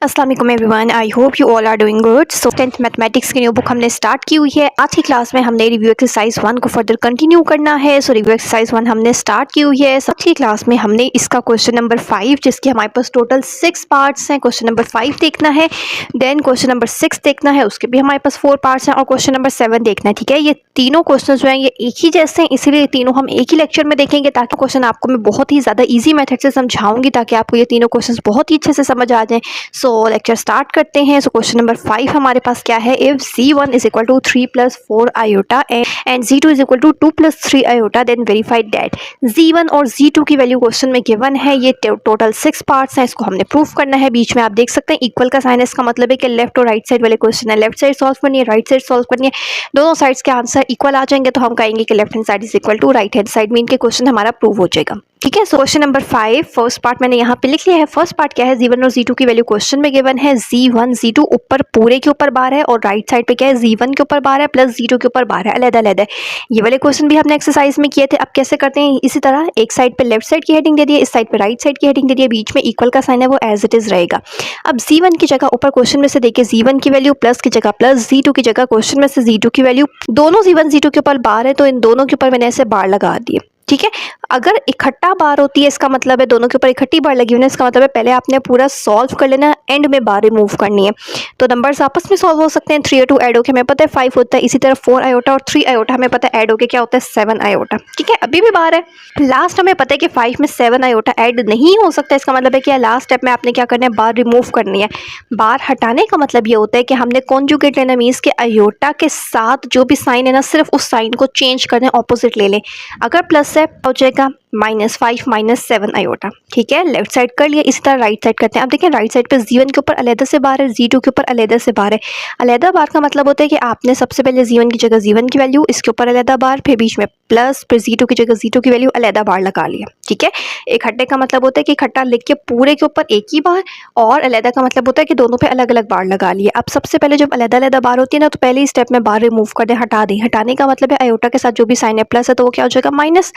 अस्सलाम वालेकुम everyone, I hope you all are doing good. So 10th mathematics की new book हमने start की हुई है। आज की क्लास में हमने रिव्यू एक्सरसाइज 1 को फर्दर कंटिन्यू करना है। सो रिव्यू एक्सरसाइज 1 हमने स्टार्ट की हुई है। आज की क्लास में हमने इसका क्वेश्चन नंबर 5, जिसके हमारे पास टोटल 6 पार्ट्स हैं, क्वेश्चन नंबर 5 देखना है, देन क्वेश्चन नंबर 6 देखना है, उसके भी हमारे पास 4 पार्ट्स हैं, और क्वेश्चन नंबर 7 देखना है। ठीक है, ये तीनों क्वेश्चन जो हैं ये एक ही जैसे हैं, इसीलिए तीनों हम एक ही लेक्चर में देखेंगे, ताकि क्वेश्चन आपको मैं बहुत ही ज़्यादा ईजी मेथड से समझाऊंगी, ताकि आपको ये तीनों क्वेश्चन बहुत ही अच्छे से समझ आ जाएं। सो लेक्चर स्टार्ट करते हैं। सो क्वेश्चन नंबर 5 हमारे पास क्या है? If z1 is equal to 3 plus 4 iota and z2 is equal to 2 plus 3 iota, then verify that z1 और z2 की वैल्यू क्वेश्चन में गिवन है। ये टोटल 6 पार्ट्स हैं, इसको हमने प्रूफ करना है। बीच में आप देख सकते हैं इक्वल का साइन है, इसका मतलब है कि लेफ्ट और राइट साइड वाले क्वेश्चन है, लेफ्ट साइड सॉल्व करनी है, राइट साइड सॉल्व करनी है। दोनों साइड्स के आंसर इक्वल आ जाएंगे तो हम कहेंगे कि left hand side is equal to right hand side में इनके क्वेश्चन हमारा प्रूव हो जाएगा। ठीक है, so question number 5 first part मैंने यहाँ पे लिख लिया है। फर्स्ट पार्ट क्या है? z1 और z2 की वैल्यू क्वेश्चन में गिवन है। z1 z2 ऊपर पूरे के ऊपर बार है, और राइट साइड पे क्या है? z1 के ऊपर बार है प्लस z2 के ऊपर बार है, अलग अलग है। ये वाले क्वेश्चन भी हमने एक्सरसाइज में किए थे। अब कैसे करते हैं? इसी तरह एक साइड पे लेफ्ट साइड की हेडिंग दे दी है, इस साइड पे राइट साइड की हेडिंग दे दी है, बीच में इक्वल का साइन है वो एज इट इज रहेगा। अब z1 की जगह ऊपर क्वेश्चन में से देखिए z1 की वैल्यू प्लस की जगह प्लस, z2 की जगह क्वेश्चन में से z2 की वैल्यू, दोनों z1 z2 के ऊपर बार है तो इन दोनों के ऊपर मैंने ऐसे बार लगा दिए। ठीक है, अगर इकट्ठा बार होती है इसका मतलब है दोनों के ऊपर इकट्ठी बार लगी हुई है, इसका मतलब है पहले आपने पूरा सॉल्व कर लेना, एंड में बार रिमूव करनी है। तो नंबर्स आपस में सॉल्व हो सकते हैं। 3 और 2 ऐड होकर हमें पता है 5 होता है। इसी तरह 4 आयोटा और 3 आयोटा हमें पता है ऐड होकर क्या होता है? 7 आयोटा। ठीक है, अभी भी बार है। लास्ट हमें पता है कि 5 में 7 आयोटा ऐड नहीं हो सकता, इसका मतलब है कि लास्ट स्टेप में आपने क्या करना है? बार रिमूव करनी है। बार हटाने का मतलब ये होता है कि हमने कॉन्जुगेट लेना, मीन्स के आयोटा के साथ जो भी साइन है ना, सिर्फ उस साइन को चेंज कर दें, ऑपोजिट ले लें। अगर प्लस है हो जाएगा -5 -7 आयोटा। ठीक है, लेफ्ट साइड कर लिया। इसी तरह राइट साइड करते हैं। अब देखें राइट साइड पे z1 के ऊपर अलहदा से बार है, z2 के ऊपर अलहदा से बार है। अलहदा बार का मतलब होता है कि आपने सबसे पहले z1 की जगह z1 की वैल्यू, इसके ऊपर अलहदा बार, फिर बीच में प्लस, फिर z2 की जगह z2 की वैल्यू, अलहदा बार लगा लिया। ठीक है, इकट्ठे का मतलब होता है कि इकट्ठा लिख के पूरे के ऊपर एक ही बार, और अलहदा का मतलब होता है कि दोनों पे अलग अलग बार लगा लिए। अब सबसे पहले जब अलहदा अलहदा बार होती है ना, तो पहले ही स्टेप में बार रिमूव कर दें, हटा दें। हटाने का मतलब है आयोटा के साथ जो भी साइन है प्लस है तो वो क्या हो जाएगा? माइनस।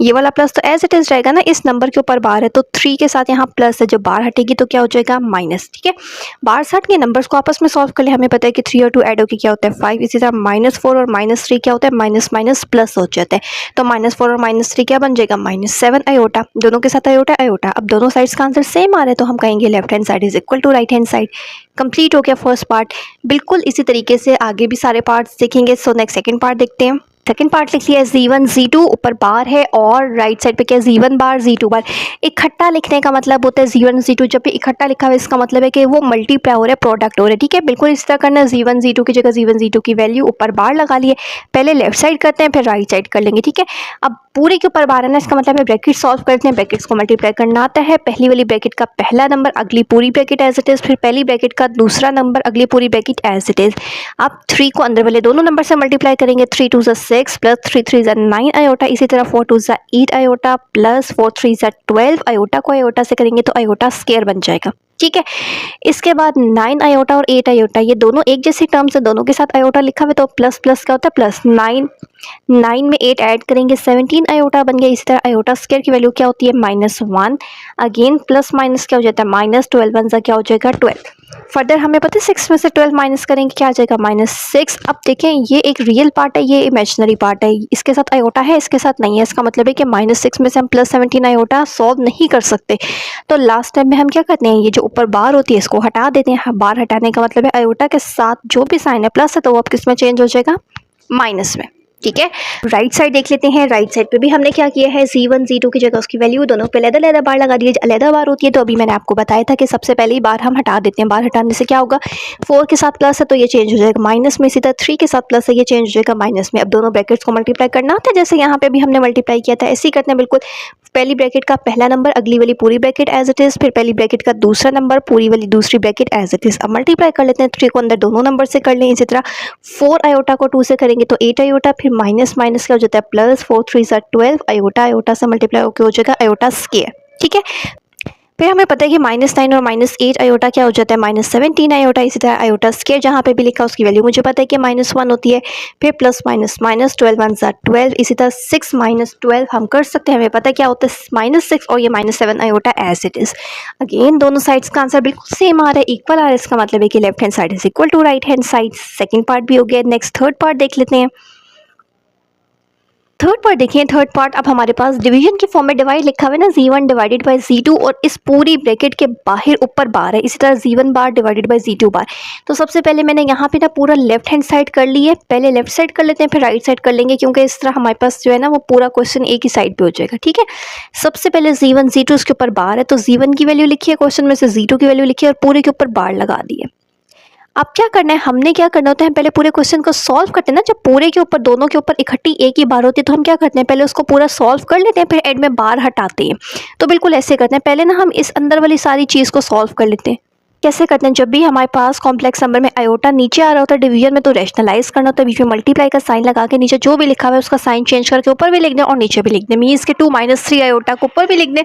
ये वाला प्लस तो एज इट इज रहेगा ना, इस नंबर के ऊपर बार है तो 3 के साथ यहाँ प्लस है, जब बार हटेगी तो क्या हो जाएगा? माइनस। ठीक है, बार हट के नंबर्स को आपस में सॉल्व कर ले। हमें पता है कि 3 और 2 ऐड होकर क्या होता है? 5। इसी तरह -4 और -3 क्या होता है? माइनस माइनस प्लस हो जाता है। तो -4 और -3 क्या बन जाएगा? -7 आयोटा। दोनों के साथ आयोटा आयोटा। अब दोनों साइड्स का आंसर सेम आ रहा है तो हम कहेंगे left hand side is equal to right hand side. Complete हो गया फर्स्ट पार्ट। बिल्कुल इसी तरीके से आगे भी सारे पार्ट्स देखेंगे। सो नेक्स्ट सेकंड पार्ट देखते हैं। सेकंड पार्ट लिख लिया है z1 z2 ऊपर बार है, और राइट साइड पे क्या है? z1 बार z2 बार। इकट्ठा लिखने का मतलब होता है z1 z2, जब भी इकट्ठा लिखा हुआ है इसका मतलब है कि वो मल्टीप्लाई हो रहा है, प्रोडक्ट हो रहा है। ठीक है, बिल्कुल इस तरह करना है। z1 z2 की जगह z1 z2 की वैल्यू ऊपर बार लगा लिए, पहले लेफ्ट साइड करते हैं फिर राइट साइड कर लेंगे। ठीक है, अब पूरे के ऊपर बार है ना, इसका मतलब है ब्रैकेट सॉल्व करते हैं, ब्रैकेट्स को मल्टीप्लाई करना आता है। पहली वाली ब्रैकेट का पहला नंबर, अगली पूरी ब्रैकेट एज इट इज, फिर पहली ब्रैकेट का दूसरा नंबर, अगली पूरी ब्रैकेट एज इट इज। अब 3 को अंदर वाले दोनों नंबर से मल्टीप्लाई करेंगे। 3 2 6 प्लस 3 3 9 आयोटा। इसी तरह 4 2 8 आयोटा प्लस 4 3 12 आयोटा को आयोटा से करेंगे तो आयोटा स्क्वायर बन जाएगा। ठीक है, इसके बाद 9 आयोटा और 8 आयोटा, ये दोनों एक जैसी टर्म्स है, दोनों के साथ आयोटा लिखा हुआ है तो प्लस प्लस क्या होता है? प्लस। 9 में 8 ऐड करेंगे, 17 आयोटा बन गया। इसी तरह आयोटा स्क्वायर की वैल्यू क्या होती है? -1। अगेन प्लस माइनस क्या हो जाता है? -12 वन सा क्या हो जाएगा? 12। फर्दर हमें पता है 6 में से 12 माइनस करेंगे क्या आ जाएगा? -6। अब देखें ये एक रियल पार्ट है, ये इमेजिनरी पार्ट है, इसके साथ आयोटा है, इसके साथ नहीं है। इसका मतलब है कि -6 में से हम +17 आयोटा सॉल्व नहीं कर सकते। तो लास्ट टाइम में हम क्या करते हैं? ये जो ऊपर बार होती है इसको हटा देते हैं। बार हटाने का मतलब है आयोटा के साथ जो भी साइन है प्लस है तो वो अब किस में चेंज हो जाएगा? माइनस में। ठीक है, राइट साइड देख लेते हैं। राइट साइड पे भी हमने क्या किया है? z1 z2 की जगह उसकी वैल्यू दोनों पे अलग-अलग बार लगा दिए। अलग बार होती है तो अभी मैंने आपको बताया था कि सबसे पहले ही बार हम हटा देते हैं। बार हटाने से क्या होगा? 4 के साथ प्लस है तो ये चेंज हो जाएगा माइनस में। इसी तरह 3 के साथ प्लस है, ये चेंज हो जाएगा माइनस में। अब दोनों ब्रैकेट्स को मल्टीप्लाई करना होता है, जैसे यहाँ पे भी हमने मल्टीप्लाई किया था ऐसे ही करते हैं बिल्कुल। पहली ब्रैकेट का पहला नंबर, अगली वाली पूरी ब्रैकेट एज इट इज, फिर पहली ब्रैकेट का दूसरा नंबर, पूरी वाली दूसरी ब्रैकेट एज इट इज। अब मल्टीप्लाई कर लेते हैं। 3 को अंदर दोनों नंबर से कर लें। इसी तरह 4 आयोटा को 2 से करेंगे तो 8 आयोटा, फिर माइनस माइनस क्या हो जाता है? प्लस। 4 3 12 आयोटा आयोटा से मल्टीप्लाई होकर हो जाएगा आयोटा स्क्वायर। ठीक है, फिर हमें पता है कि -9 और -8 आयोटा क्या हो जाता है -17 आयोटा। इसी तरह आयोटा स्क्वायर जहाँ पे भी लिखा उसकी वैल्यू मुझे पता है कि -1 होती है। फिर प्लस माइनस माइनस 12 1 ज़ा 12। इसी तरह 6 - 12 हम कर सकते हैं, हमें पता है क्या होता है -6 और ये -7 iota as it is. Again दोनों साइड्स का आंसर बिल्कुल सेम आ रहा है, इक्वल आ रहा है। इसका मतलब है कि left hand side is equal to right hand side. Second part भी हो गया। नेक्स्ट थर्ड पार्ट देख लेते हैं। थर्ड पार्ट देखिए। थर्ड पार्ट अब हमारे पास डिवीजन के फॉर्म में डिवाइड लिखा हुआ है ना, Z1 डिवाइडेड बाय Z2 और इस पूरी ब्रैकेट के बाहर ऊपर बार है। इसी तरह Z1 bar divided by Z2 बार। तो सबसे पहले मैंने यहाँ पे ना पूरा लेफ्ट हैंड साइड कर ली है। पहले लेफ्ट साइड कर लेते हैं फिर राइट साइड कर लेंगे, क्योंकि इस तरह हमारे पास जो है ना वो पूरा क्वेश्चन एक ही साइड पे हो जाएगा। ठीक है, सबसे पहले Z1 Z2 उसके ऊपर बार है तो Z1 की वैल्यू लिखी है क्वेश्चन में से, Z2 की वैल्यू लिखी है और पूरे के ऊपर बार लगा दी है। अब क्या करना है, हमने क्या करना होता है, पहले पूरे क्वेश्चन को सॉल्व करते हैं ना। जब पूरे के ऊपर दोनों के ऊपर इकट्ठी एक ही बार होती है तो हम क्या करते हैं, पहले उसको पूरा सॉल्व कर लेते हैं फिर एंड में बार हटाते हैं। तो बिल्कुल ऐसे करते हैं, पहले ना हम इस अंदर वाली सारी चीज़ को सॉल्व कर लेते हैं। कैसे करते हैं, जब भी हमारे पास कॉम्प्लेक्स नंबर में आयोटा नीचे आ रहा होता है डिवीजन में तो रैशनलाइज करना होता है। बीच में मल्टीप्लाई का साइन लगा के नीचे जो भी लिखा हुआ है उसका साइन चेंज करके ऊपर भी लिख दें और नीचे भी लिख दें। मीन्स के 2 - 3 आयोटा को ऊपर भी लिख दें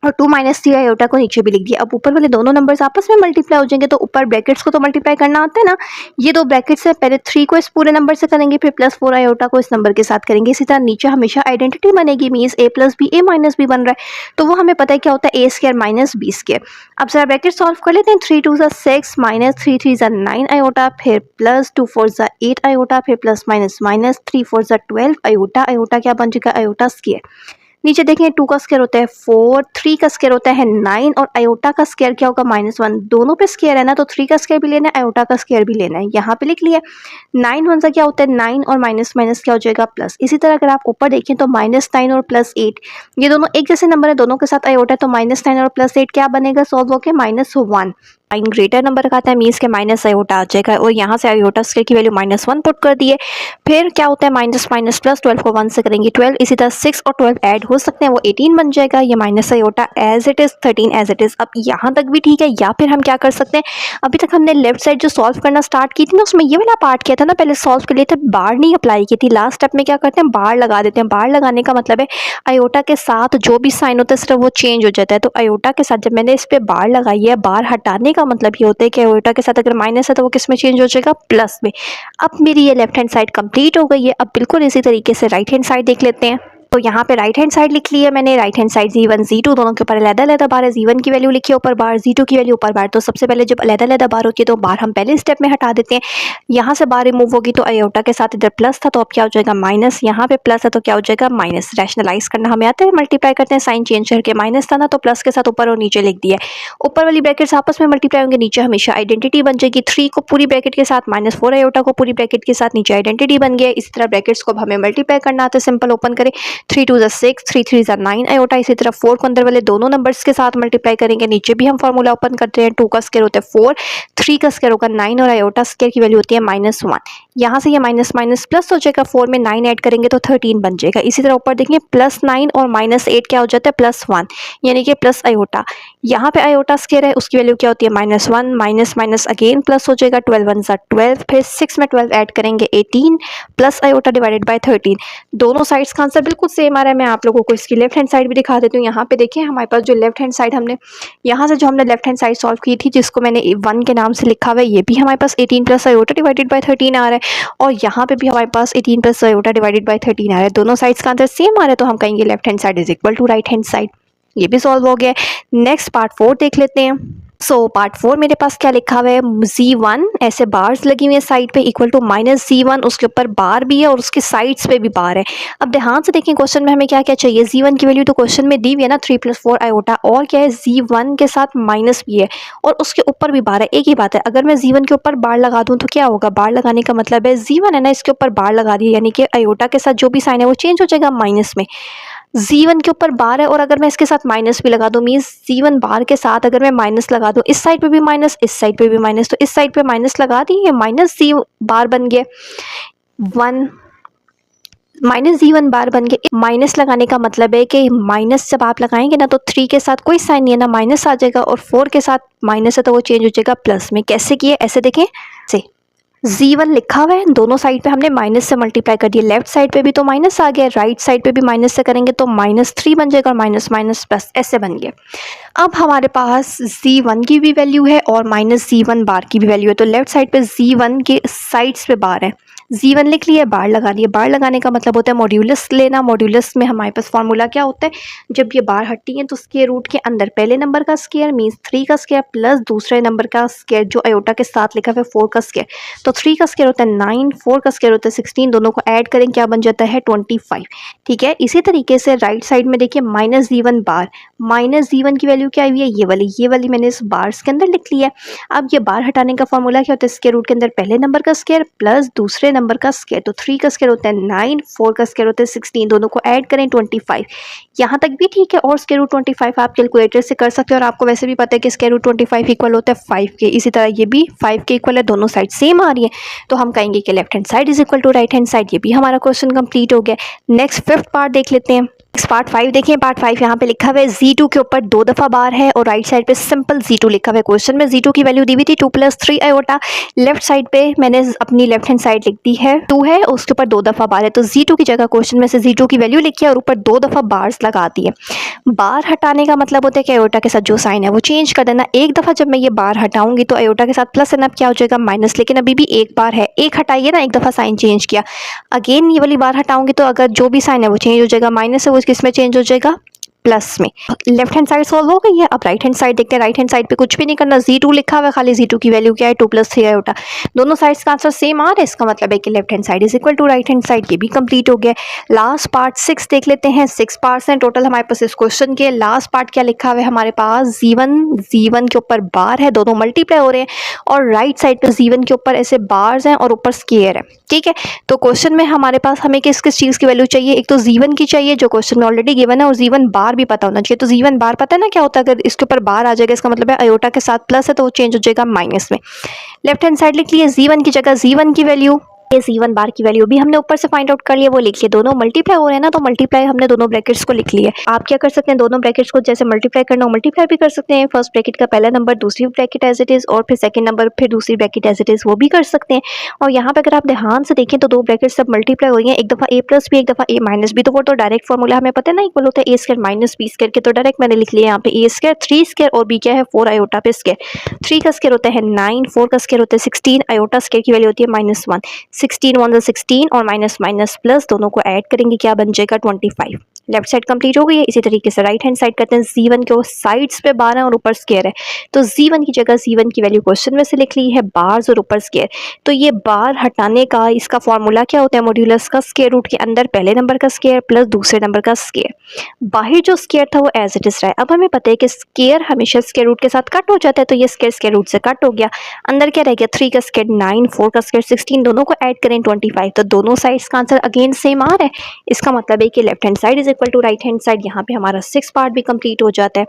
और 2 - 3 आयोटा को नीचे भी लिख दिया। अब ऊपर वाले दोनों नंबर्स आपस में मल्टीप्लाई हो जाएंगे तो ऊपर ब्रैकेट्स को तो मल्टीप्लाई करना आता है ना। ये दो ब्रैकेट्स है, पहले 3 को इस पूरे नंबर से करेंगे फिर +4 आयोटा को इस नंबर के साथ करेंगे। इसी तरह नीचे हमेशा आइडेंटिटी बनेगी, means a + b a - b बन रहा है तो वो हमें पता है क्या होता है a² - b²। अब जरा ब्रैकेट सॉल्व कर लेते हैं। 3 2 ज़ा 6 -3 3 ज़ा 9 आयोटा, फिर +2 4 ज़ा 8 आयोटा, फिर प्लस माइनस माइनस 3 4 ज़ा 12 आयोटा। आयोटा क्या बन जाएगा, आयोटा स्क्वायर। नीचे देखें 2 का स्क्वायर होता है 4, 3 का स्क्वायर होता है 9 और आयोटा का स्क्वायर क्या होगा -1। दोनों पे स्क्वायर है ना तो 3 का स्क्वायर भी लेना है, आयोटा का स्क्वायर भी लेना है। यहाँ पे लिख लिया। 9 1 सा क्या होता है 9 और माइनस माइनस क्या हो जाएगा प्लस। इसी तरह अगर आप ऊपर देखें तो -9 और +8 ये दोनों एक जैसे नंबर है, दोनों के साथ आयोटा है तो -9 और +8 क्या बनेगा सॉल्व होकर -1। साइन ग्रेटर नंबर का आता है मीन्स के माइनस आयोटा आ जाएगा और यहाँ से आयोटा स्क्वायर की वैल्यू -1 पुट कर दिए। फिर क्या होता है माइनस माइनस प्लस 12 को 1 से करेंगे 12। इसी तरह 6 और 12 ऐड हो सकते हैं वो 18 बन जाएगा। ये minus iota as it is 13 as it is. अब यहाँ तक भी ठीक है, या फिर हम क्या कर सकते हैं, अभी तक हमने लेफ्ट साइड जो सॉल्व करना स्टार्ट की थी ना उसमें ये वाला पार्ट किया था ना, पहले सॉल्व के लिए थे बार नहीं अप्लाई की थी। लास्ट स्टेप में क्या करते हैं बार लगा देते हैं। बार लगाने का मतलब है आयोटा के साथ जो भी साइन होता है सिर्फ वो चेंज हो जाता है। तो आयोटा के साथ जब मैंने इस पर बार लगाई है, बार हटाने का मतलब ये होता है कि आयोटा के साथ अगर माइनस है तो वो किस में चेंज हो जाएगा, प्लस में। अब मेरी ये लेफ्ट हैंड साइड कंप्लीट हो गई है। अब बिल्कुल इसी तरीके से राइट हैंड साइड देख लेते हैं। तो यहाँ पे राइट हैंड साइड लिख ली है मैंने। Right hand side Z1 Z2 दोनों के ऊपर अलग-अलग बार है। Z1 की वैल्यू लिखी है ऊपर बार, Z2 की वैल्यू ऊपर बार। तो सबसे पहले जब अलग-अलग बार होती है तो बार हम पहले स्टेप में हटा देते हैं। यहाँ से बार रिमूव होगी तो आयोटा के साथ इधर प्लस था तो अब क्या हो जाएगा माइनस। यहाँ पे प्लस है तो क्या हो जाएगा माइनस। रैशनलाइज करना हमें आता है, मल्टीप्लाई करते हैं साइन चेंज करके। माइनस था ना तो प्लस के साथ ऊपर और नीचे लिख दिया। ऊपर वाली ब्रैकेट्स आपस में मल्टीप्लाई होंगे, नीचे हमेशा आइडेंटिटी बन जाएगी। 3 को पूरी ब्रैकेट के साथ -4 आयोटा को पूरी ब्रैकेट के साथ नीचे आइडेंटिटी बन गया। इसी तरह ब्रैकेट्स को हमें मल्टीप्लाई करना आता है। सिंपल ओपन करें 3 2 ज़ा 6 3 3 ज़ा 9 आयोटा। इसी तरह 4 को अंदर वाले दोनों नंबर्स के साथ मल्टीप्लाई करेंगे। नीचे भी हम फार्मूला ओपन करते हैं। 2 का स्क्वायर होता है 4, 3 का स्क्वायर होगा 9 और आयोटा स्क्वायर की वैल्यू होती है -1। यहाँ से ये माइनस माइनस प्लस हो जाएगा। 4 में 9 ऐड करेंगे तो 13 बन जाएगा। इसी तरह ऊपर देखेंगे +9 और -8 क्या हो जाता है +1 यानी कि प्लस आयोटा। यहाँ पे आयोटा स्क्वायर है उसकी वैल्यू क्या होती है -1 माइनस माइनस अगेन प्लस हो जाएगा। 12 1 ज़ा 12, फिर 6 में 12 ऐड करेंगे 18 प्लस आयोटा डिवाइडेड बाय 13। दोनों साइड्स का आंसर बिल्कुल सेम आ रहा है। मैं आप लोगों को इसकी लेफ्ट हैंड साइड भी दिखा देती हूँ। यहाँ पे देखिए हमारे पास जो लेफ्ट हैंड साइड हमने यहाँ से जो हमने लेफ्ट हैंड साइड सॉल्व की थी जिसको मैंने 1 के नाम से लिखा हुआ है, ये भी हमारे पास 18 प्लस आयोटा डिवाइडेड बाय 13 आ रहा है और यहाँ पे भी हमारे पास 18 प्लस आयोटा डिवाइडेड बाय 13 आ रहा है। दोनों साइड्स का आंसर सेम आ रहा है तो हम कहेंगे left hand side is equal to right hand side. ये भी सॉल्व हो गया। नेक्स्ट पार्ट 4 देख लेते हैं। सो पार्ट 4 मेरे पास क्या लिखा हुआ है, Z1 ऐसे बार्स लगी हुई है साइड पे इक्वल टू -Z1, उसके ऊपर बार भी है और उसके साइड्स पे भी बार है। अब ध्यान से देखें क्वेश्चन में हमें क्या क्या चाहिए। Z1 की वैल्यू तो क्वेश्चन में दी हुई है ना 3 + 4 आयोटा, और क्या है Z1 के साथ माइनस भी है और उसके ऊपर भी बार है। एक ही बात है, अगर मैं Z1 के ऊपर बार लगा दूँ तो क्या होगा, बार लगाने का मतलब है Z1 है ना इसके ऊपर बार लगा दी यानी कि आयोटा के साथ जो भी साइन है वो चेंज हो जाएगा माइनस में। Z1 के ऊपर बार है और अगर मैं इसके साथ माइनस भी लगा दूँ, मीन्स Z1 बार के साथ अगर मैं माइनस लगा दूँ, इस साइड पे भी माइनस इस साइड पे भी माइनस, तो इस साइड पे माइनस लगा दी, ये माइनस Z बार बन गया 1 -Z1 बार बन गया। माइनस लगाने का मतलब है कि माइनस जब आप लगाएंगे ना तो 3 के साथ कोई साइन नहीं है ना, माइनस आ जाएगा और 4 के साथ माइनस है तो वो चेंज हो जाएगा प्लस में। कैसे किए, ऐसे देखें से Z1 लिखा हुआ है, दोनों साइड पे हमने माइनस से मल्टीप्लाई कर दिया, लेफ्ट साइड पे भी तो माइनस आ गया, राइट साइड पे भी माइनस से करेंगे तो -3 बन जाएगा और माइनस माइनस प्लस ऐसे बन गया। अब हमारे पास Z1 की भी वैल्यू है और -Z1 बार की भी वैल्यू है, तो लेफ्ट साइड पे Z1 के साइड्स पे बार है, Z1 लिख लिया, बार लगा दिए। बार लगाने का मतलब होता है मॉड्यूलस लेना। मॉड्यूलस में हमारे पास फॉर्मूला क्या होता है, जब ये बार हटती हैं तो स्क्वायर रूट के अंदर पहले नंबर का स्क्वायर मीन्स 3 का स्क्वायर प्लस दूसरे नंबर का स्क्वायर जो आयोटा के साथ लिखा हुआ है 4 का स्क्वायर, तो 3 का स्क्वायर होता है 9, 4 का स्क्वायर होता है 16, दोनों को ऐड करें क्या बन जाता है 25। ठीक है, इसी तरीके से राइट साइड में देखिए -Z1 बार, -Z1 की वैल्यू क्या आई हुई है, ये वाली मैंने इस बार्स के अंदर लिख लिया है। अब ये बार हटाने का फॉर्मूला क्या होता है, स्क्वायर रूट के अंदर पहले नंबर का स्क्वायर प्लस दूसरे नंबर का स्क्वायर, तो 3 का स्क्वायर होता है 9, 4 का स्क्वायर होता है 16, दोनों को ऐड करें 25। यहाँ तक भी ठीक है, और स्क्वायर रूट 25 आप कैलकुलेटर से कर सकते हो, और आपको वैसे भी पता है कि स्क्वायर रूट 25 इक्वल होता है 5 के, इसी तरह ये भी 5 के इक्वल है, दोनों साइड सेम आ रही है, तो हम कहेंगे कि left hand side is equal to right hand side. ये भी हमारा क्वेश्चन कंप्लीट हो गया। नेक्स्ट 5th पार्ट देख लेते हैं। पार्ट 5 देखिए, पार्ट 5 यहाँ पे लिखा हुआ है Z2 के ऊपर 2 दफ़ा बार है और राइट साइड पे सिंपल Z2 लिखा हुआ है। क्वेश्चन में Z2 की वैल्यू दी हुई थी 2 + 3 आयोटा, लेफ्ट साइड पे मैंने अपनी लेफ्ट हैंड साइड लिख दी है 2 है, उसके ऊपर 2 दफ़ा बार है, तो Z2 की जगह क्वेश्चन में से Z2 की वैल्यू लिखी है और ऊपर 2 दफ़ा बार्स लगा दी है। बार हटाने का मतलब होता है कि आयोटा के साथ जो साइन है वो चेंज कर देना। एक दफ़ा जब मैं ये बार हटाऊंगी तो आयोटा के साथ प्लस है ना, क्या हो जाएगा माइनस, लेकिन अभी भी एक बार है, एक हटाइए ना, एक दफ़ा साइन चेंज किया, अगेन ये वाली बार हटाऊंगी तो अगर जो भी साइन है वो चेंज हो जाएगा, माइनस है वो किस में चेंज हो जाएगा, प्लस में। लेफ्ट हैंड साइड सॉल्व हो गई है। अब राइट हैंड साइड देखते हैं। राइट हैंड साइड पे कुछ भी नहीं करना, Z2 लिखा हुआ है, खाली Z2 की वैल्यू क्या है 2 + 3 आयोटा, दोनों साइड्स का आंसर सेम आ रहा है, इसका मतलब है कि left hand side is equal to right hand side. ये भी कंप्लीट हो गया। लास्ट पार्ट 6 देख लेते हैं। 6 पार्ट्स हैं टोटल हमारे पास इस क्वेश्चन के। लास्ट पार्ट क्या लिखा हुआ है हमारे पास, Z1 के ऊपर बार है, दोनों मल्टीप्लाई हो रहे हैं और राइट साइड पे Z1 के ऊपर ऐसे बार्स हैं और ऊपर स्क्वायर है। ठीक है, तो क्वेश्चन में हमारे पास हमें किस किस चीज़ की वैल्यू चाहिए, एक तो Z1 की चाहिए जो क्वेश्चन में ऑलरेडी गिवन है, और Z1 बार भी पता होना चाहिए। तो Z1 बार पता है ना क्या होता है, अगर इसके ऊपर बार आ जाएगा इसका मतलब है आयोटा के साथ प्लस है तो वो चेंज हो जाएगा माइनस में। लेफ्ट हैंड साइड लिख लिए Z1 की जगह Z1 की वैल्यू, ये Z1 बार की वैल्यू भी हमने ऊपर से फाइंड आउट कर लिया, वो लिख लिया। दोनों मल्टीप्लाई हो रहे हैं ना, तो मल्टीप्लाई हमने दोनों ब्रैकेट्स को लिख लिया। आप क्या कर सकते हैं, दोनों ब्रैकेट्स को जैसे मल्टीप्लाई करना हो मल्टीप्लाई भी कर सकते हैं। फर्स्ट ब्रैकेट का पहला नंबर दूसरी ब्रैकेट एज इट इज, और फिर सेकंड नंबर फिर दूसरी ब्रैकेट एज इट इज, वो भी कर सकते हैं। और यहाँ पे अगर आप ध्यान से देखें तो दो ब्रैकेट सब मल्टीप्लाई हो रही हैं, एक दफ़ा A+ भी एक दफ़ा A- भी, तो वो तो डायरेक्ट फॉर्मूला हमें पता है ना, इक्वल होता है A² - B² के, तो डायरेक्ट मैंने लिख लिया यहाँ पे A², 3² और B क्या है 4 आयोटा पे स्क्वायर। 3 का स्क्वायर होता है 9, 4 का स्क्वायर होता है 16, आयोटा स्क्वायर की वैल्यू होती है -1, 16 1 16 और माइनस माइनस प्लस दोनों को ऐड करेंगे क्या बन जाएगा 25। लेफ्ट साइड कंप्लीट हो गई है। इसी तरीके से राइट हैंड साइड करते हैं। Z1 के साइड्स पे 12 और ऊपर स्क्वायर है, तो Z1 की जगह Z1 की वैल्यू क्वेश्चन में से लिख ली है बार्स और ऊपर स्क्वायर। तो ये बार हटाने का इसका फॉर्मूला क्या होता है, मॉड्यूलस का स्क्वायर रूट के अंदर पहले नंबर का स्क्वायर प्लस दूसरे नंबर का स्क्वायर। बाहर जो स्क्वायर था वो एज इट इज रहा है। अब हमें पता है कि स्क्वायर हमेशा स्क्वायर रूट के साथ कट हो जाता है, तो ये स्क्वायर स्क्वायर रूट से कट हो गया। अंदर क्या रह गया, 3 का स्क्वायर 9, 4 का स्क्वायर 16, दोनों को ऐड करें 25, तो दोनों साइड्स का आंसर अगेन सेम आ रहा है। इसका मतलब है कि left hand side is equal to right hand side. यहाँ पे हमारा 6 पार्ट भी कंप्लीट हो जाता है।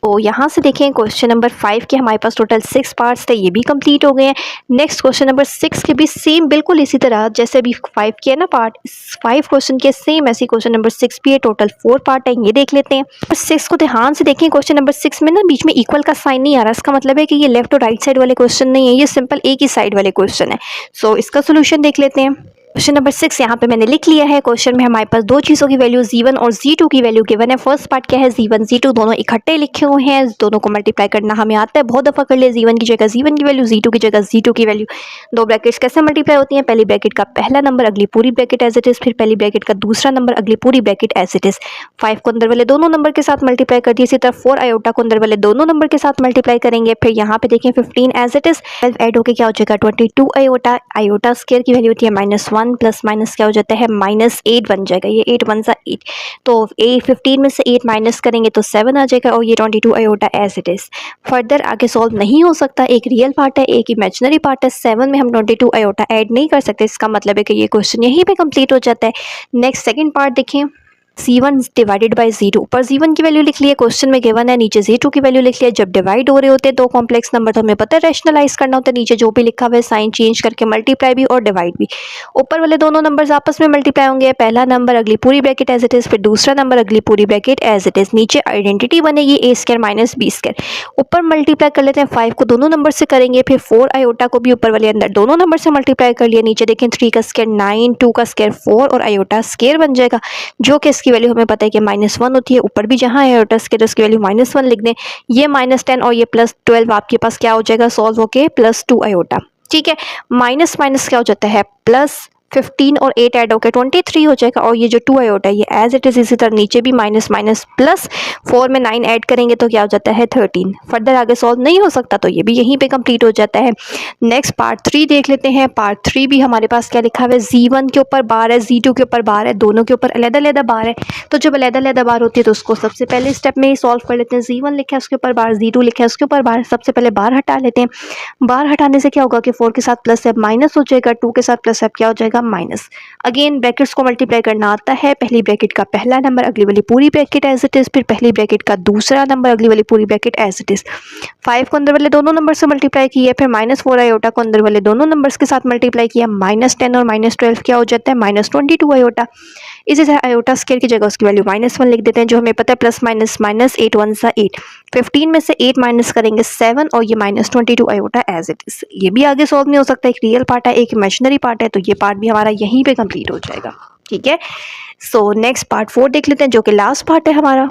तो यहाँ से देखें क्वेश्चन नंबर 5 के हमारे पास टोटल 6 पार्ट्स थे, ये भी कंप्लीट हो गए हैं। नेक्स्ट क्वेश्चन नंबर 6 के भी सेम बिल्कुल इसी तरह जैसे अभी 5 के है ना पार्ट, 5 क्वेश्चन के सेम ऐसे क्वेश्चन नंबर 6 भी है। टोटल 4 पार्ट है, ये देख लेते हैं। 6 को ध्यान से देखें। क्वेश्चन नंबर 6 में ना बीच में इक्वल का साइन नहीं आ रहा, इसका मतलब है कि ये लेफ्ट और राइट साइड वाले क्वेश्चन नहीं है, ये सिंपल एक ही साइड वाले क्वेश्चन है। सो इसका सोल्यूशन देख लेते हैं। क्वेश्चन नंबर 6 यहाँ पे मैंने लिख लिया है। क्वेश्चन में हमारे पास दो चीज़ों की वैल्यू Z1 और Z2 की वैल्यू गिवन है। फर्स्ट पार्ट क्या है, Z1 Z2 दोनों इकट्ठे लिखे हुए हैं, दोनों को मल्टीप्लाई करना हमें आता है, बहुत दफ़ा कर ले। Z1 की जगह Z1 की वैल्यू, Z2 की जगह Z2 की वैल्यू। दो ब्रैकेट्स कैसे मल्टीप्लाई होती हैं, पहली ब्रैकेट का पहला नंबर अगली पूरी ब्रैकेट एज इट इज़, फिर पहली ब्रैकेट का दूसरा नंबर अगली पूरी ब्रैकेट एज इट इज़। 5 को अंदर वाले दोनों नंबर के साथ मल्टीप्लाई कर दिए। इसी तरह 4 आयोटा को अंदर वाले दोनों नंबर के साथ मल्टीप्लाई करेंगे। फिर यहाँ पे देखें 15 एज इट इज़, 12 ऐड होकर क्या हो जाएगा 22 आयोटा। आयोटा स्क्वायर की वैल्यू होती है -1 प्लस माइनस क्या हो जाता है -8 बन जाएगा। ये 8 1 8, तो 15 में से 8 माइनस करेंगे तो 7 आ जाएगा और ये 22 iota as it is. Further आगे सॉल्व नहीं हो सकता, एक रियल पार्ट है एक इमेजिनरी पार्ट है। 7 में हम 22 आयोटा ऐड नहीं कर सकते, इसका मतलब है कि ये क्वेश्चन यहीं पे कंप्लीट हो जाता है। नेक्स्ट सेकंड पार्ट देखें। C1 divided by Z2। ऊपर Z1 की वैल्यू लिख ली है, क्वेश्चन में गिवन है, नीचे Z2 की वैल्यू लिख लिया। जब डिवाइड हो रहे होते हैं दो कॉम्प्लेक्स नंबर तो हमें पता है रैशनलाइज करना होता है, नीचे जो भी लिखा हुआ है साइन चेंज करके मल्टीप्लाई भी और डिवाइड भी। ऊपर वाले दोनों नंबर्स आपस में मल्टीप्लाई होंगे, पहला नंबर अगली पूरी ब्रैकेट एज इट इज, फिर दूसरा नंबर अगली पूरी ब्रैकेट एज इट इज। नीचे आइडेंटिटी बनेगी a² माइनस b²। ऊपर मल्टीप्लाई कर लेते हैं, 5 को दोनों नंबर से करेंगे, फिर 4 आयोटा को भी ऊपर वाले अंदर दोनों नंबर से मल्टीप्लाई कर लिया। नीचे देखें 3 का स्क्वायर 9, 2 का स्क्वायर 4 और आयोटा स्क्वायर बन जाएगा, जो कि इसकी वैल्यू हमें पता है कि -1 होती है। ऊपर भी जहां है आयोटा स्क्वायर उसकी वैल्यू -1 लिख दें। ये -10 और ये +12 आपके पास क्या हो जाएगा सॉल्व होके +2 आयोटा। ठीक है, माइनस माइनस क्या हो जाता है +15 और 8 ऐड होकर 23 हो जाएगा। और ये जो 2 आयोटा है ये एज इट इज इसी तरह नीचे भी माइनस माइनस प्लस 4 में 9 ऐड करेंगे तो क्या हो जाता है 13। फर्दर आगे सॉल्व नहीं हो सकता तो ये भी यहीं पे कंप्लीट हो जाता है। नेक्स्ट पार्ट 3 देख लेते हैं। पार्ट 3 भी हमारे पास क्या लिखा हुआ है, Z1 के ऊपर बार है, Z2 के ऊपर बार है, दोनों के ऊपर अलग-अलग बार है। तो जब अलग-अलग बार होती है तो उसको सबसे पहले स्टेप में ही सॉल्व कर लेते हैं। Z1 लिखा है उसके ऊपर बार, Z2 लिखा है उसके ऊपर बार। सबसे पहले बार हटा लेते हैं। बार हटाने से क्या होगा कि 4 के साथ प्लस है माइनस हो जाएगा, 2 के साथ प्लस है क्या हो जाएगा माइनस। अगेन ब्रैकेट्स को मल्टीप्लाई करना आता है, पहली ब्रैकेट का पहला नंबर अगली वाली पूरी ब्रैकेट एज इट इज, फिर पहली ब्रैकेट का दूसरा नंबर अगली वाली पूरी ब्रैकेट एज इट इज। 5 को अंदर वाले दोनों नंबर से मल्टीप्लाई किया, फिर -4 आयोटा को अंदर वाले दोनों नंबर्स के साथ मल्टीप्लाई किया, -10 और -12 क्या हो जाता है -22 आयोटा। इसी तरह आयोटा स्क्वायर की जगह उसकी वैल्यू -1 लिख देते हैं, जो हमें पता है प्लस माइनस माइनस 8 1 सा 8। 15 में से 8 माइनस करेंगे 7 और ये -22 आयोटा एज इट इज। ये भी आगे सॉल्व नहीं हो सकता, एक रियल पार्ट है एक इमेजिनरी पार्ट है, तो ये पार्ट भी हमारा यहीं पे कंप्लीट हो जाएगा। ठीक है, सो नेक्स्ट पार्ट 4 देख लेते हैं जो कि लास्ट पार्ट है हमारा।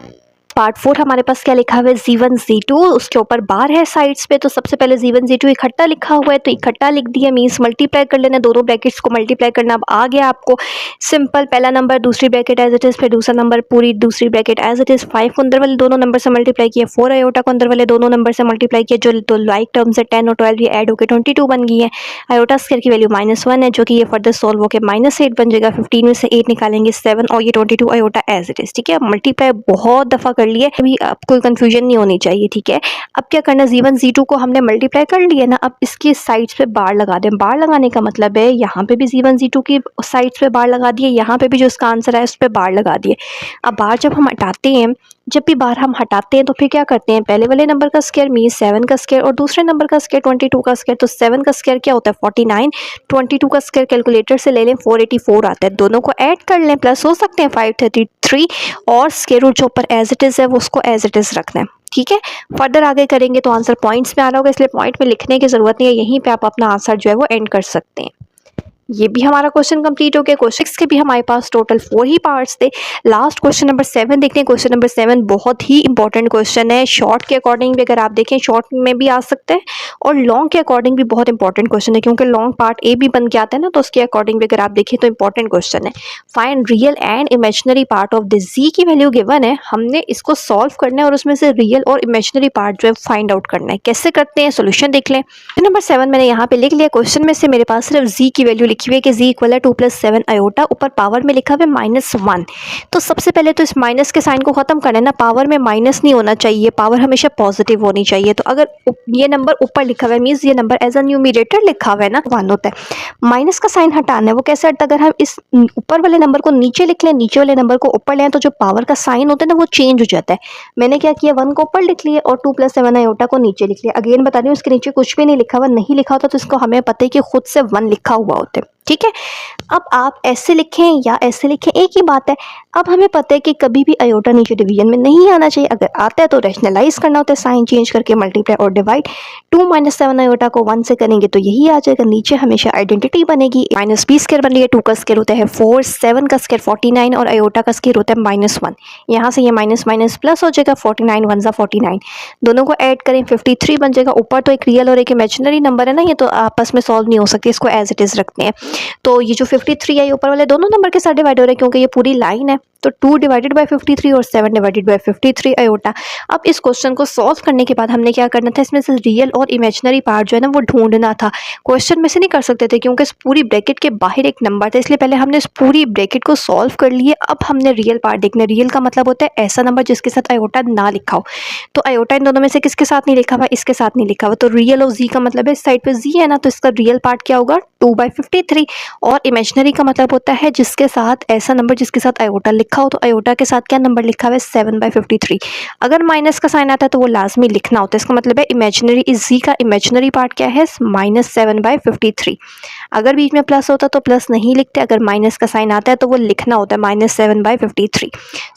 पार्ट 4 हमारे पास क्या लिखा हुआ है, Z1 Z2 उसके ऊपर बार है साइड्स पे। तो सबसे पहले Z1 Z2 इकट्ठा लिखा हुआ है तो इकट्ठा लिख दिया, मीन्स मल्टीप्लाई कर लेना, दोनों ब्रैकेट्स को मल्टीप्लाई करना। अब आ गया आपको सिंपल, पहला नंबर दूसरी ब्रैकेट एज इट इज, फिर दूसरा नंबर पूरी दूसरी ब्रैकेट एज इट इज। 5 को अंदर वाले दोनों नंबर से मल्टीप्लाई किया, 4 आयोटा को अंदर वाले दोनों नंबर से मल्टीप्लाई किया, जो तो लाइक टर्म्स है 10 और 12 ये ऐड होकर 22 बन गई है। आयोटा स्क्वायर की वैल्यू -1 है, जो कि ये फर्दर सॉल्व होकर -8 बन जाएगा। 15 में से 8 निकालेंगे 7 और ये 22 आयोटा एज इट इज। ठीक है, मल्टीप्लाई बहुत दफ़ा कर लिए, अभी कोई कंफ्यूजन नहीं होनी चाहिए। ठीक है, अब क्या करना, Z1 Z2 को हमने मल्टीप्लाई कर लिया ना, अब इसके साइड्स पे बार लगा दें। बार लगाने का मतलब है यहाँ पे भी Z1 Z2 की साइड्स पे बार लगा दिए, यहाँ पे भी जो इसका आंसर है उस पर बार लगा दिए। अब बार जब हम हटाते हैं, जब भी बार हम हटाते हैं तो फिर क्या करते हैं, पहले वाले नंबर का स्क्वायर मीन 7 का स्क्वायर और दूसरे नंबर का स्क्वायर 22 का स्क्वायर। तो 7 का स्क्वायर क्या होता है 49, 22 का स्क्वायर कैलकुलेटर से ले लें 484 आता है, दोनों को ऐड कर लें, प्लस हो सकते हैं 533 और स्क्वायर रूट जो ऊपर एज इट इज़ है वो उसको एज इट इज़ रखना है। ठीक है, फर्दर आगे करेंगे तो आंसर पॉइंट्स में आ रहा होगा, इसलिए पॉइंट में लिखने की ज़रूरत नहीं है, यहीं पे आप अपना आंसर जो है वो एंड कर सकते हैं। ये भी हमारा क्वेश्चन कंप्लीट हो गया। क्वेश्चन 6 के भी हमारे पास टोटल 4 ही पार्ट्स थे। लास्ट क्वेश्चन नंबर 7 देखते हैं। क्वेश्चन नंबर 7 बहुत ही इंपॉर्टेंट क्वेश्चन है, शॉर्ट के अकॉर्डिंग भी अगर आप देखें शॉर्ट में भी आ सकते हैं और लॉन्ग के अकॉर्डिंग भी बहुत इंपॉर्टेंट क्वेश्चन है, क्योंकि लॉन्ग पार्ट ए भी बन के आता है ना, तो उसके अकॉर्डिंग भी अगर आप देखें तो इंपॉर्टेंट क्वेश्चन है। Find real and imaginary part of the g की वैल्यू गिवन है, हमने इसको सॉल्व करना है और उसमें से रियल और इमेजिनरी पार्ट जो है फाइंड आउट करना है। कैसे करते हैं, सोल्यूशन देख लें। नंबर 7 मैंने यहाँ पे लिख लिया, क्वेश्चन में से मेरे पास सिर्फ जी की वैल्यू लिखी हुई है कि जी इक्वल 2 + 7 आयोटा, ऊपर पावर में लिखा हुआ है -1। तो सबसे पहले तो इस माइनस के साइन को खत्म करना है ना, पावर में माइनस नहीं होना चाहिए, पावर हमेशा पॉजिटिव होनी चाहिए। तो अगर ये नंबर ऊपर लिखा हुआ है मीन्स ये नंबर एज अ न्यूमरेटर लिखा हुआ है ना, 1 होता है। माइनस का साइन हटाना है, वो कैसे हटता है, अगर हम इस ऊपर वाले नंबर को नीचे लिख लें, नीचे वाले नंबर को ऊपर लें तो जो पावर का साइन होता है ना वो चेंज हो जाता है। मैंने क्या किया, 1 को ऊपर लिख लिया और 2 + 7 आयोटा को नीचे लिख लिया। अगेन बता रही हूँ इसके नीचे कुछ भी नहीं लिखा हुआ, नहीं लिखा होता तो इसको हमें पता है कि खुद से 1 लिखा हुआ होता है। ठीक है, अब आप ऐसे लिखें या ऐसे लिखें एक ही बात है। अब हमें पता है कि कभी भी आयोटा नीचे डिवीजन में नहीं आना चाहिए, अगर आता है तो रैशनलाइज करना होता है, साइन चेंज करके मल्टीप्लाई और डिवाइड। 2 - 7 आयोटा को 1 से करेंगे तो यही आ जाएगा, नीचे हमेशा आइडेंटिटी बनेगी, -b² बन रही है, 2 का स्क्वायर होता है 4, 7 का स्क्वायर 49 और आयोटा का स्क्वायर होता है -1। यहाँ से ये माइनस माइनस प्लस हो जाएगा, 49 1 = 49, दोनों को ऐड करें 53 बन जाएगा। ऊपर तो एक रियल और एक इमेजिनरी नंबर है ना, ये तो आपस में सॉल्व नहीं हो सकती, इसको एज इट इज़ रखते हैं। तो ये जो 53 है ऊपर वाले दोनों नंबर के साथ डिवाइड हो रहा है, क्योंकि ये पूरी लाइन है, तो 2 डिवाइडेड बाय 53 और 7 डिवाइडेड बाय 53 आयोटा। अब इस क्वेश्चन को सॉल्व करने के बाद हमने क्या करना था, इसमें से रियल और इमेजिनरी पार्ट जो है ना वो ढूंढना था। क्वेश्चन में से नहीं कर सकते थे क्योंकि इस पूरी ब्रैकेट के बाहर एक नंबर था, इसलिए पहले हमने इस पूरी ब्रैकेट को सॉल्व कर लिए। अब हमने रियल पार्ट देखना। रियल का मतलब होता है ऐसा नंबर जिसके साथ आयोटा ना लिखा हो। तो आयोटा इन दोनों में से किसके साथ नहीं लिखा हुआ, इसके साथ नहीं लिखा हुआ। तो रियल और जी का मतलब है इस साइड पे जी है ना, तो इसका रियल पार्ट क्या होगा 2/53 और इमेजिनरी का मतलब होता है जिसके साथ ऐसा नंबर जिसके साथ आयोटा लिखा लिखा हो तो आयोटा के साथ क्या नंबर लिखा हुआ है 7/53। अगर माइनस का साइन आता है तो वो लाजमी लिखना होता है। इसका मतलब है इमेजिनरी इस जी का इमेजिनरी पार्ट क्या है -7/53। अगर बीच में प्लस होता तो प्लस नहीं लिखते, अगर माइनस का साइन आता है तो वो लिखना होता है -7/53।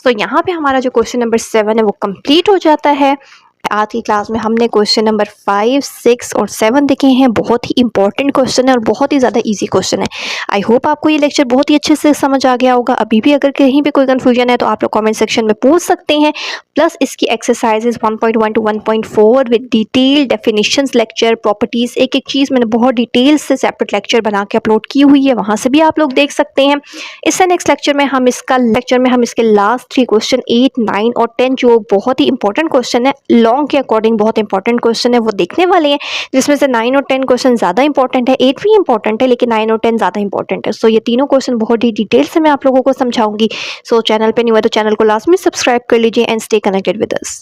तो यहाँ पे हमारा जो क्वेश्चन नंबर 7 है वो कंप्लीट हो जाता है। आज की क्लास में हमने क्वेश्चन नंबर 5, 6 और 7 देखे हैं। बहुत ही इंपॉर्टेंट क्वेश्चन है और बहुत ही ज़्यादा इजी क्वेश्चन है। आई होप आपको ये लेक्चर बहुत ही अच्छे से समझ आ गया होगा। अभी भी अगर कहीं पे कोई कन्फ्यूजन है तो आप लोग कमेंट सेक्शन में पूछ सकते हैं। प्लस इसकी exercises 1.1 to 1.4 with detail definitions, lecture, properties, एक एक चीज़ मैंने बहुत डिटेल से सेपरेट लेक्चर बना के अपलोड की हुई है, वहाँ से भी आप लोग देख सकते हैं। इससे नेक्स्ट लेक्चर में हम इसके लास्ट 3 क्वेश्चन 8, 9 और 10 जो बहुत ही इंपॉर्टेंट क्वेश्चन है, लॉन्ग के अकॉर्डिंग बहुत इंपॉर्टेंट क्वेश्चन है, वो देखने वाले हैं। जिसमें से 9 और 10 क्वेश्चन ज़्यादा इंपॉर्टेंट है, 8 भी इंपॉर्टेंट है लेकिन 9 और 10 ज़्यादा इंपॉर्टेंट है। सो ये तीनों क्वेश्चन बहुत ही डिटेल से मैं आप लोगों को समझाऊंगी। सो चैनल पे न्यू है तो चैनल को लाजमी सब्सक्राइब कर लीजिए and stay connected with us.